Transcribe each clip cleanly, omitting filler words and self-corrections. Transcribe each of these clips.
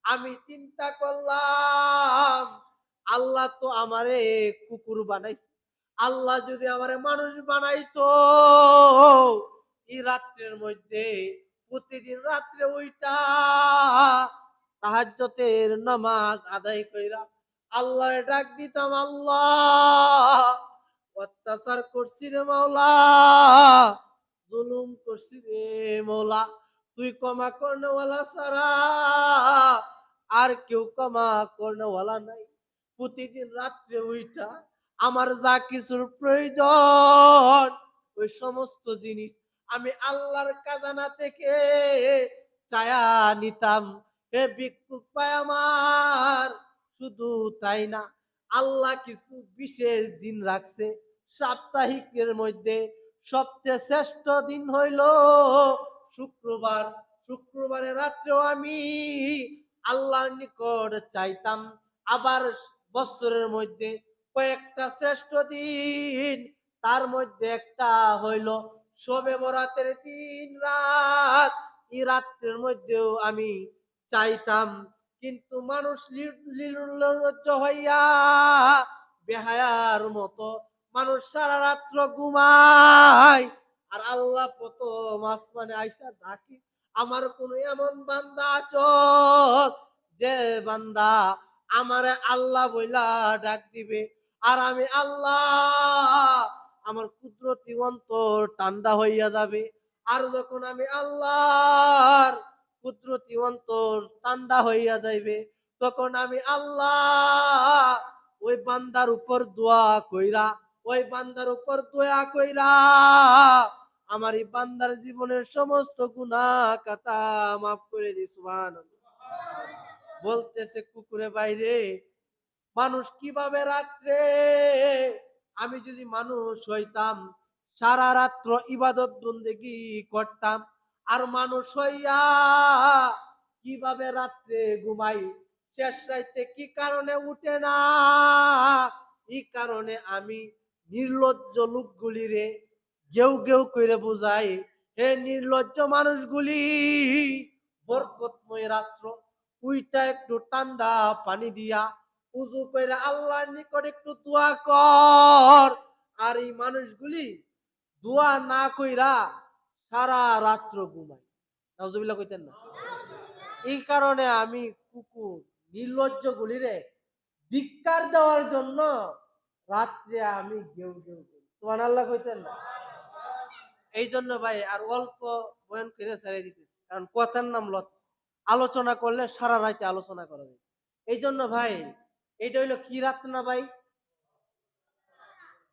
আমি চিন্তা করলাম আল্লাহ তো আমারে কুকুর বানাইছে, আল্লাহ যদি আমারে মানুষ বানাইতো, এই রাত্রের মধ্যে প্রতিদিন রাত্রে ওইটা তাহাজ্জুদের নামাজ আদায় কইরা আল্লাহরে ডাক দিতাম, আল্লাহ অত্যাচার করছি রে মাওলা, জুলুম করছি রে মাওলা, তুই ক্ষমা করনেওয়ালা ছাড়া আর কেউ ক্ষমা করনেওয়ালা নাই। প্রতিদিন রাত্রে উইঠা আমার যা কিছুর প্রয়োজন ওই সমস্ত জিনিস আমি আল্লাহর খাজানা থেকে চায়া নিতাম। হে ভিক্ষুক ভাই আমার, শুধু তাই না, আল্লাহ কিছু বিশেষ দিন রাখছে সাপ্তাহিকের মধ্যে। সবচেয়ে শ্রেষ্ঠ দিন হইল শুক্রবার। শুক্রবারে রাত্রেও আমি আল্লাহর নিকট চাইতাম। আবার বছরের মধ্যে কয়েকটা শ্রেষ্ঠ দিন, তার মধ্যে একটা হইল শবে বরাতের দিন রাত। এই রাত্রের মধ্যেও আমি চাইতাম, কিন্তু মানুষ নির্লজ্জ হইয়া বেহায়ার মতো মানুষ সারা রাত্র ঘুমায়, আর আল্লাহ প্রথম আসমানে আইসা ডাকে। আমার কোন এমন বান্দা আছো যে বান্দা আমারে আল্লাহ বইলা ডাক দিবে, আর আমি আল্লাহ আমার কুদরতি অন্তর ঠান্ডা হইয়া যাবে। আর যখন আমি আল্লাহর কুদরতি অন্তর ঠান্ডা হইয়া যাইবে, তখন আমি আল্লাহ ওই বান্দার উপর দোয়া কইরা, ওই বান্দার উপর দয়া কইরা আমার এই বান্দার জীবনের সমস্ত গুনাহ খাতা মাফ করে দিই। সুবহানাল্লাহ। বলতেছে কুকুরে বাইরে, মানুষ কিভাবে রাত্রে, আমি যদি মানুষ হইতাম সারা রাত্র ইবাদত বন্দেগি করতাম, আর মানুষ হইয়া কিভাবে রাত্রে ঘুমাই, শেষ রাইতে কি কারণে উঠে না, এই কারণে আমি নির্লজ্জ লোকগুলি রে গেউ গেউ করে বুঝাই। হে নির্লজ্জ মানুষগুলি, বরকতময় রাত্র, উইটা একটু ঠান্ডা পানি দিয়া উজু কইরা আল্লাহর নিকট একটু দোয়া কর। আর এই মানুষগুলি দোয়া না কইরা সারা রাত্র ঘুমায়। নাউজুবিল্লাহ কইতেন না? এই কারণে আমি কুকুর নির্লজ্জ গুলিরে ধিক্কার দেওয়ার জন্য রাত্রে আমি গেউ গেউ করি। সুবহানাল্লাহ কইতেন না? এই জন্য ভাই আর অল্প বয়ান করে ছেড়ে দিতেছি, কারণ কথার নাম আলোচনা করলে সারা রাতে আলোচনা করা যায়। এই জন্য ভাই, এটা হইলো কি রাত না ভাই?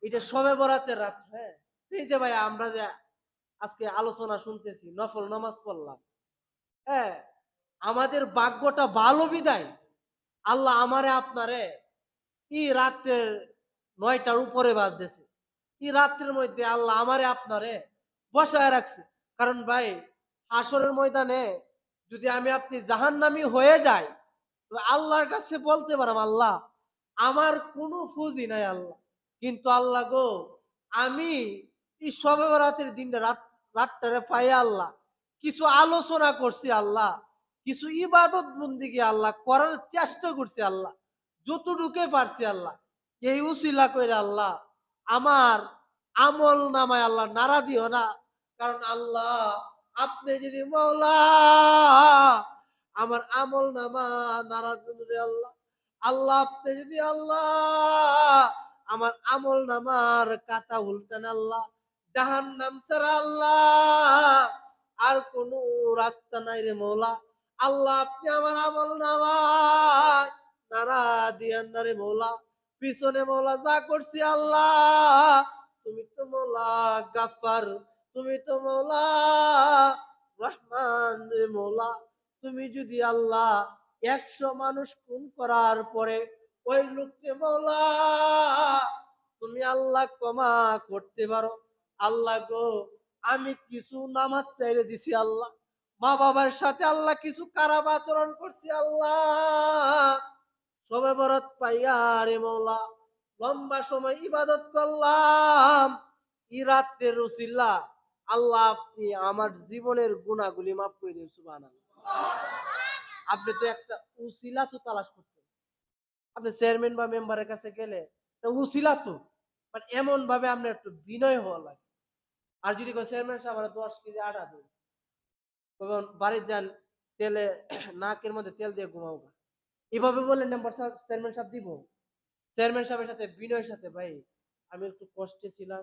এটা শবে বরাতের রাত। হ্যাঁ, এই যে ভাই আমরা যে আজকে আলোচনা শুনতেছি, নফল নামাজ পড়লাম, হ্যাঁ, আমাদের ভাগ্যটা ভালো বিদায় আল্লাহ আমারে আপনারে এই রাতের 9টার উপরে বাজতেছে, এই রাত্রের মধ্যে আল্লাহ আমারে আপনারে বসায় রাখছে। কারণ ভাই, হাসরের ময়দানে যদি আমি আপনি জাহান্নামী হয়ে যাই, তো আল্লাহর কাছে বলতে পারলাম, আল্লাহ আমার কোনো ফুজি নাই আল্লাহ, কিন্তু আল্লাহ গো, আমি এই শবে বরাতের দিনটা রাতটারে পাই আল্লাহ, কিছু আলোচনা করছি আল্লাহ, কিছু ইবাদত বন্দিগি আল্লাহ করার চেষ্টা করছি আল্লাহ, যতটুকু পারছি আল্লাহ, এই উসিলা কইরা আল্লাহ আমার আমল নামায় আল্লাহ নাড়া দিও না। কারণ আল্লাহ, আপনি যদি মওলা আমার আমল নামা নাড়া দেন রে আল্লাহ, আল্লাহ আপনি যদি আল্লাহ আমার আমল নামার কাতা উল্টান আল্লাহ, জাহান্নাম ছাড়া আল্লাহ আর কোন রাস্তা নাই রে মওলা, আল্লাহ আপনি আমার আমল নামায় নাড়া দিয়েন না রে মওলা। পিছনে মওলা যা করছি আল্লাহ, তুমি তো মওলা গাফফার, তুমি তো মওলা রহমান রে মওলা। তুমি যদি আল্লাহ 100 মানুষ খুন করার পরে ওই লোককে মওলা তুমি আল্লাহ ক্ষমা করতে পারো, আল্লাহ গো আমি কিছু নামাজ চাইরে দিছি আল্লাহ, মা বাবার সাথে আল্লাহ কিছু খারাপ আচরণ করছি আল্লাহ, শবে বরাত পাইয়া রে মওলা লম্বা সময় ইবাদত করলাম, ই রাতের উসিলা আল্লাহ আপনি আমার জীবনের গুনাহগুলি মাফ করে দিন। সুবহানাল্লাহ। আপনি তো একটা উসিলা তো তালাশ করতেন। আপনি চেয়ারম্যান বা মেম্বারের কাছে গেলে তো উসিলা তো মানে এমন ভাবে আপনার একটু বিনয় হওয়া লাগে। আর যদি চেয়ারম্যান সাহেব আমার 10 কেজি আটা দিন, তখন বাড়ির যান তেলে নাকের মধ্যে তেল দিয়ে ঘুমাও গা। এভাবে বললেন মেম্বার সাহেব চেয়ারম্যান সাহেব দিব? চেয়ারম্যান সাহেবের সাথে বিনয়ের সাথে, ভাই আমি একটু কষ্টে ছিলাম,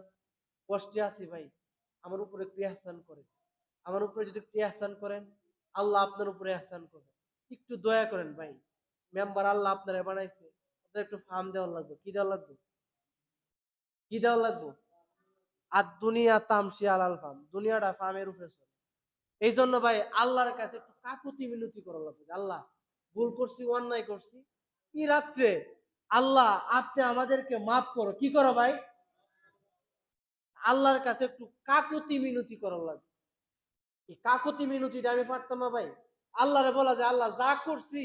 কষ্টে আছি ভাই, আমার উপরে একটু ইহসান করেন। আমার উপরে যদি একটু ইহসান করেন, আল্লাহ আপনার উপরে ইহসান করবে। একটু দয়া করেন ভাই, মেম্বার আল্লাহ আপনারা বানাইছে, আপনার একটু ফার্ম দেওয়া লাগবে। কি দেওয়া লাগবে? কি দেওয়া লাগবে? আর দুনিয়া তামসি আলাল ফার্ম, দুনিয়াটা ফার্মের উপরে চলে। এই জন্য ভাই আল্লাহর কাছে একটু কাকুতি মিনতি করা লাগবে। আল্লাহ, ভুল করছি, অন্যায় করছি, এই রাত্রে আল্লাহ আপনি আমাদেরকে মাফ করো। কি করো ভাই? আল্লাহর কাছে একটু কাকুতি মিনতি করা লাগবে। এই কাকুতি মিনতিটা আমি পারতাম না ভাই। আল্লাহরে বলা যায় আল্লাহ যা করছি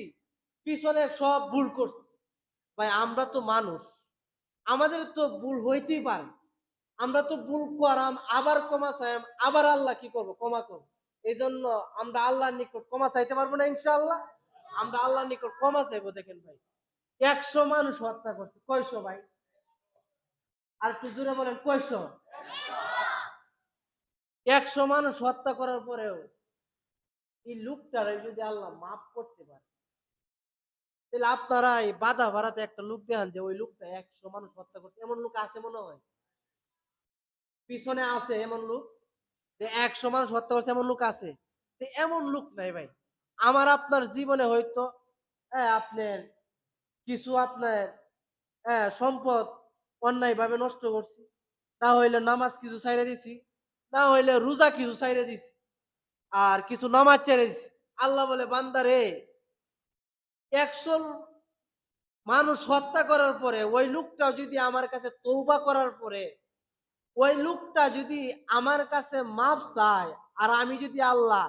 পিছনে সব ভুল করছি। ভাই আমরা তো মানুষ, আমাদের তো ভুল হইতেই পারে। আমরা তো ভুল করাম, আবার ক্ষমা চাইম, আবার আল্লাহ কি করবো? ক্ষমা করবো। এই জন্য আমরা আল্লাহর নিকট ক্ষমা চাইতে পারবো না ইনশাআল্লাহ। আমরা আল্লাহর নিকট ক্ষমা চাইবো। দেখেন ভাই, 100 মানুষ হত্যা করছে, কয়শো ভাই? আর একটু জোরে বলেন, কয়শো? 100 মানুষ হত্যা করার পরেও এই লোকটারে যদি আল্লাহ মাফ করতে পারে, তাহলে আপনারা এই বাধা ভাড়াতে একটা লোক দেখান যে ওই লোকটা 100 মানুষ হত্যা করছে। এমন লোক আছে মনে হয়? পিছনে আছে এমন লোক যে 100 মানুষ হত্যা করছে, এমন লোক আছে? তো এমন লোক নাই ভাই। আমার আপনার জীবনে হয়তো আপনার কিছু আপনার সম্পদ অন্যায় ভাবে নষ্ট করছি, না হইলে নামাজ কিছু ছাইড়া দিছি, না হইলে রোজা কিছু ছাইড়া দিছি, আর কিছু নামাজ ছেড়ে দিছি। আল্লাহ বলে বান্দা রে, 100 মানুষ হত্যা করার পরে ওই লোকটাও যদি আমার কাছে তওবা করার পরে ওই লোকটা যদি আমার কাছে মাফ চায়, আর আমি যদি আল্লাহ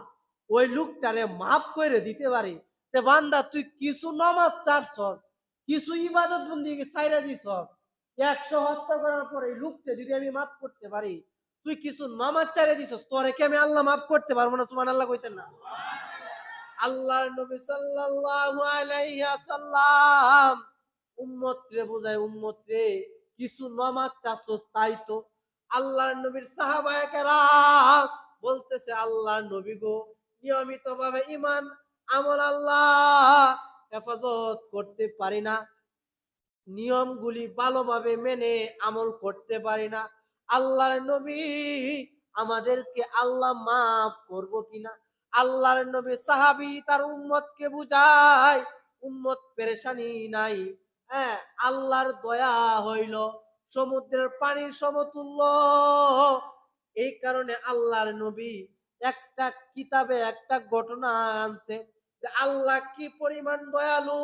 ওই লোকটারে মাফ করে দিতে পারি, যে বান্দা তুই কিছু নামাজ ছাড়ছ, কিছু ইবাদত বন্দি ছাইড়া দিছ, 100 হত্যা করার পরে এই লোকটা যদি আমি মাফ করতে পারি, তুই কিছু নামাজ ছাইড়া দিছস, তোরে কি আমি আল্লাহ মাফ করতে পারবো না? সুবহানাল্লাহ কইতেন না? আল্লাহর নবী সাল্লাল্লাহু আলাইহি ওয়াসাল্লাম উম্মত রে বুঝায়, উম্মত রে কিছু নামাজ চাচ্ছস তাই তো। আল্লাহর নবীর সাহাবায়ে কেরাম বলতেছে, আল্লাহর নবী গো, নিয়মিত ভাবে ঈমান আমল আল্লাহ হেফাজত করতে পারি না, নিয়মগুলি ভালোভাবে মেনে আমল করতে পারি না। আল্লাহর নবী আমাদেরকে আল্লাহ মাফ করব কিনা? আল্লাহর নবী সাহাবী তার উম্মতকে বুঝায়, উম্মত পেরেশানি নাই। হ্যাঁ, আল্লাহর দয়া হইল সমুদ্রের পানির সমতুল্য। এই কারণে আল্লাহর নবী একটা কিতাবে একটা ঘটনা আনছে যে আল্লাহ কি পরিমাণ দয়ালু।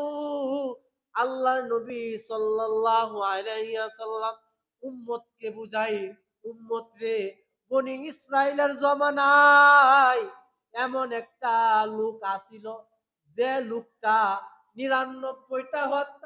আল্লাহর নবী সাল্লাল্লাহু আলাইহি ওয়াসাল্লাম উম্মতকে বুঝাই, উম্মত রে, বনি ইসরাইলের জমানায় এমন একটা লোক আসিল, যে লোকটা 99টা হত্যা